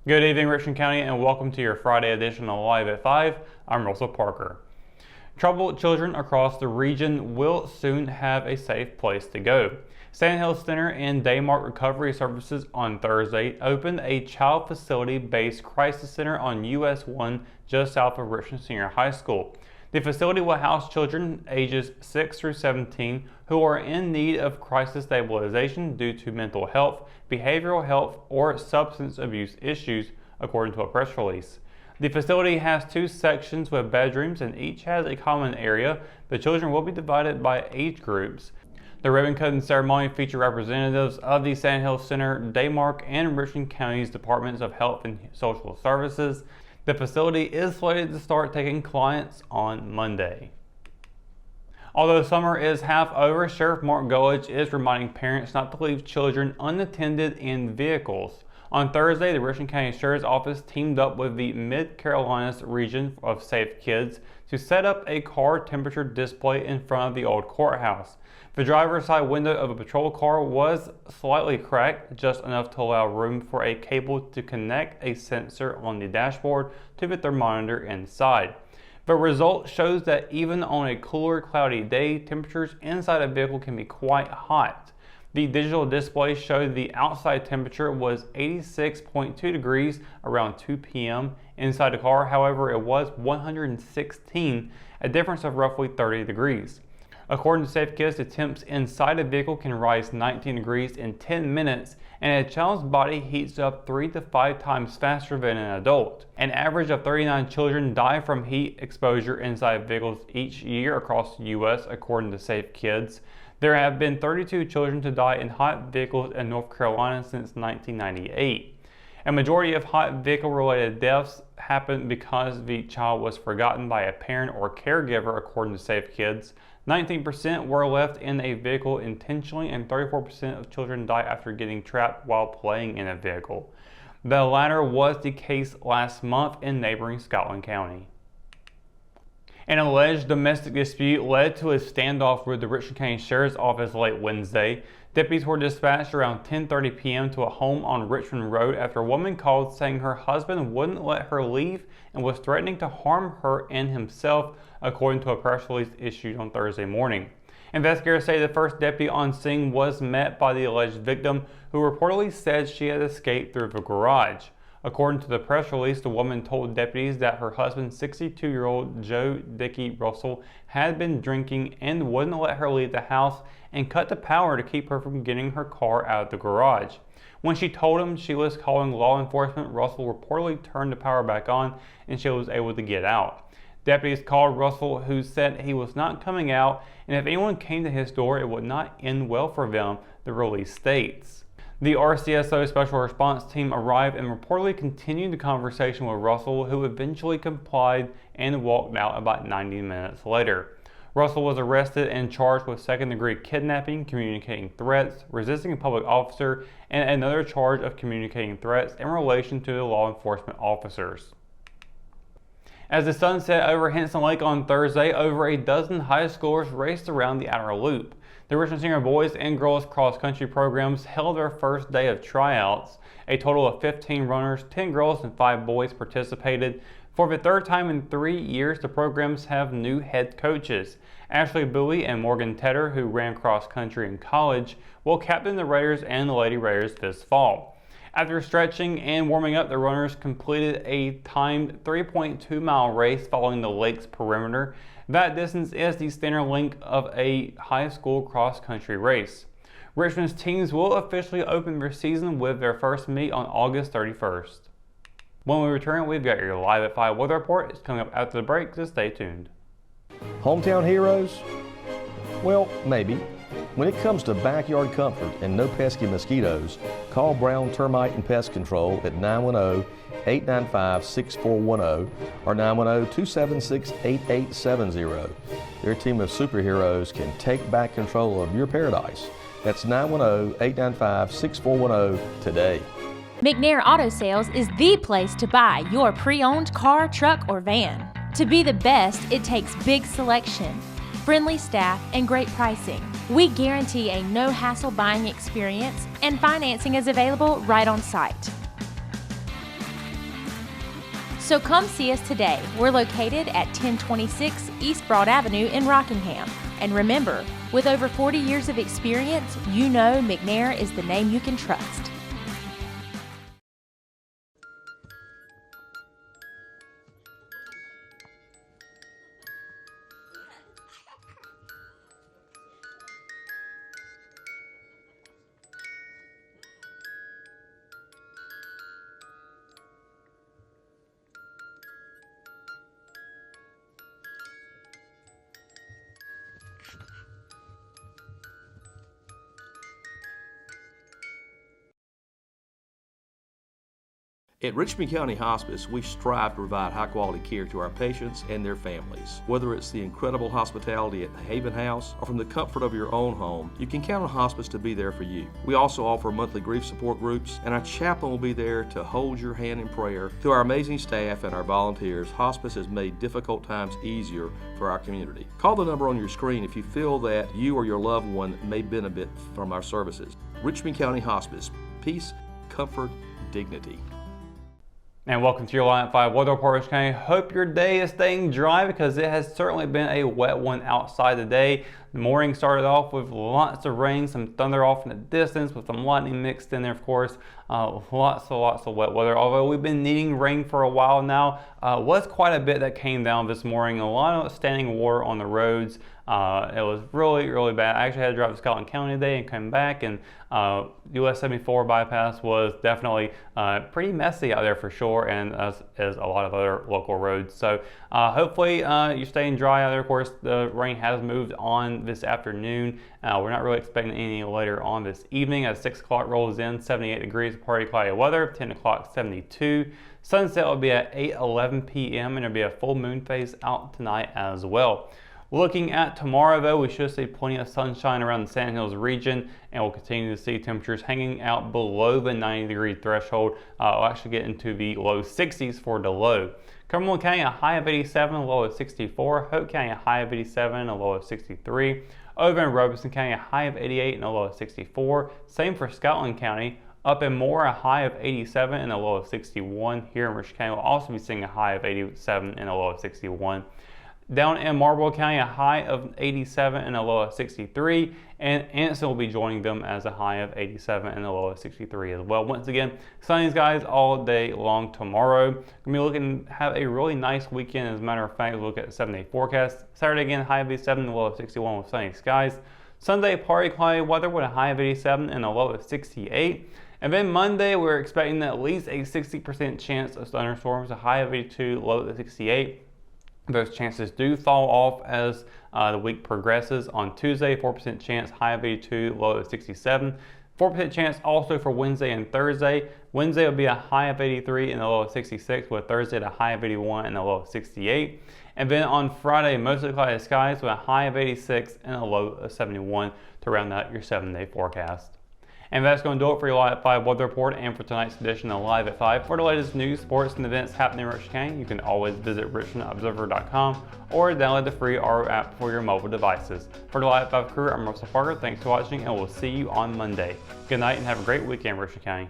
Good evening, Richmond County, and welcome to your Friday edition of Live at 5. I'm Russell Parker. Troubled children across the region will soon have a safe place to go. Sandhills Center and Daymark Recovery Services on Thursday opened a child facility-based crisis center on US 1 just south of Richmond Senior High School. The facility will house children ages 6 through 17 who are in need of crisis stabilization due to mental health, behavioral health, or substance abuse issues, according to a press release. The facility has 2 sections with bedrooms and each has a common area. The children will be divided by age groups. The ribbon cutting ceremony featured representatives of the Sandhills Center, Daymark, and Richmond County's Departments of Health and Social Services. The facility is slated to start taking clients on Monday. Although summer is half over, Sheriff Mark Gullidge is reminding parents not to leave children unattended in vehicles. On Thursday, the Richmond County Sheriff's Office teamed up with the Mid-Carolinas region of Safe Kids to set up a car temperature display in front of the old courthouse. The driver's side window of a patrol car was slightly cracked, just enough to allow room for a cable to connect a sensor on the dashboard to the thermometer inside. The result shows that even on a cooler, cloudy day, temperatures inside a vehicle can be quite hot. The digital display showed the outside temperature was 86.2 degrees around 2 p.m. Inside the car, however, it was 116, a difference of roughly 30 degrees. According to Safe Kids, the temps inside a vehicle can rise 19 degrees in 10 minutes, and a child's body heats up 3 to 5 times faster than an adult. An average of 39 children die from heat exposure inside vehicles each year across the U.S., according to Safe Kids. There have been 32 children to die in hot vehicles in North Carolina since 1998. A majority of hot vehicle-related deaths happened because the child was forgotten by a parent or caregiver, according to Safe Kids. 19% were left in a vehicle intentionally, and 34% of children die after getting trapped while playing in a vehicle. The latter was the case last month in neighboring Scotland County. An alleged domestic dispute led to a standoff with the Richmond County Sheriff's Office late Wednesday. Deputies were dispatched around 10:30 p.m. to a home on Richmond Road after a woman called saying her husband wouldn't let her leave and was threatening to harm her and himself, according to a press release issued on Thursday morning. Investigators say the first deputy on scene was met by the alleged victim, who reportedly said she had escaped through the garage. According to the press release, the woman told deputies that her husband, 62-year-old Joe Dickey Russell, had been drinking and wouldn't let her leave the house and cut the power to keep her from getting her car out of the garage. When she told him she was calling law enforcement, Russell reportedly turned the power back on and she was able to get out. Deputies called Russell, who said he was not coming out, and if anyone came to his door, it would not end well for them, the release states. The RCSO Special Response Team arrived and reportedly continued the conversation with Russell, who eventually complied and walked out about 90 minutes later. Russell was arrested and charged with second-degree kidnapping, communicating threats, resisting a public officer, and another charge of communicating threats in relation to the law enforcement officers. As the sun set over Henson Lake on Thursday, over a dozen high schoolers raced around the outer loop. The Richmond Senior boys and girls cross-country programs held their first day of tryouts. A total of 15 runners, 10 girls and 5 boys participated. For the third time in 3 years, the programs have new head coaches. Ashley Bowie and Morgan Tedder, who ran cross-country in college, will captain the Raiders and the Lady Raiders this fall. After stretching and warming up, the runners completed a timed 3.2-mile race following the lake's perimeter. That distance is the standard length of a high school cross-country race. Richmond's teams will officially open their season with their first meet on August 31st. When we return, we've got your Live at 5 weather report. It's coming up after the break, so stay tuned. Hometown heroes? Well, maybe. When it comes to backyard comfort and no pesky mosquitoes, call Brown Termite and Pest Control at 910-895-6410 or 910-276-8870. Their team of superheroes can take back control of your paradise. That's 910-895-6410 today. McNair Auto Sales is the place to buy your pre-owned car, truck, or van. To be the best, it takes big selection, friendly staff, and great pricing. We guarantee a no-hassle buying experience, and financing is available right on site. So come see us today. We're located at 1026 East Broad Avenue in Rockingham. And remember, with over 40 years of experience, you know McNair is the name you can trust. At Richmond County Hospice, we strive to provide high-quality care to our patients and their families. Whether it's the incredible hospitality at the Haven House or from the comfort of your own home, you can count on hospice to be there for you. We also offer monthly grief support groups, and our chaplain will be there to hold your hand in prayer. Through our amazing staff and our volunteers, hospice has made difficult times easier for our community. Call the number on your screen if you feel that you or your loved one may benefit from our services. Richmond County Hospice. Peace, comfort, dignity. And welcome to your Line at 5 weather report, Richmond County. Hope your day is staying dry because it has certainly been a wet one outside today. The morning started off with lots of rain, some thunder off in the distance with some lightning mixed in there, of course. Lots of wet weather. Although we've been needing rain for a while now, was quite a bit that came down this morning. A lot of standing water on the roads. It was really bad. I actually had to drive to Scotland County today and come back, and US 74 bypass was definitely pretty messy out there for sure, and as a lot of other local roads. So hopefully you're staying dry out there. Of course, the rain has moved on this afternoon. We're not really expecting any later on this evening. As 6 o'clock rolls in, 78 degrees, partly cloudy weather. 10 o'clock, 72. Sunset will be at 8:11 p.m. and there'll be a full moon phase out tonight as well. Looking at tomorrow though, we should see plenty of sunshine around the Sandhills region, and we'll continue to see temperatures hanging out below the 90-degree threshold. We'll actually get into the low 60s for the low. Cumberland County, a high of 87, a low of 64. Hope County, a high of 87, a low of 63. Over in Robeson County, a high of 88 and a low of 64. Same for Scotland County. Up in Moore, a high of 87 and a low of 61. Here in Richmond County, we'll also be seeing a high of 87 and a low of 61. Down in Marlboro County, a high of 87 and a low of 63, and Anson will be joining them as a high of 87 and a low of 63 as well. Once again, sunny skies all day long tomorrow. Going to be looking to have a really nice weekend. As a matter of fact, we'll look at the 7-day forecast. Saturday again, high of 87 and a low of 61 with sunny skies. Sunday, partly cloudy weather with a high of 87 and a low of 68. And then Monday, we're expecting at least a 60% chance of thunderstorms, a high of 82, low of 68. Those chances do fall off as the week progresses. On Tuesday, 4% chance, high of 82, low of 67. 4% chance also for Wednesday and Thursday. Wednesday will be a high of 83 and a low of 66, with Thursday at a high of 81 and a low of 68. And then on Friday, mostly cloudy skies with a high of 86 and a low of 71 to round out your 7-day forecast. And that's going to do it for your Live at 5 weather report and for tonight's edition of Live at 5. For the latest news, sports, and events happening in Richmond County, you can always visit richmondobserver.com or download the free RO app for your mobile devices. For the Live at 5 crew, I'm Russell Parker. Thanks for watching, and we'll see you on Monday. Good night and have a great weekend, Richmond County.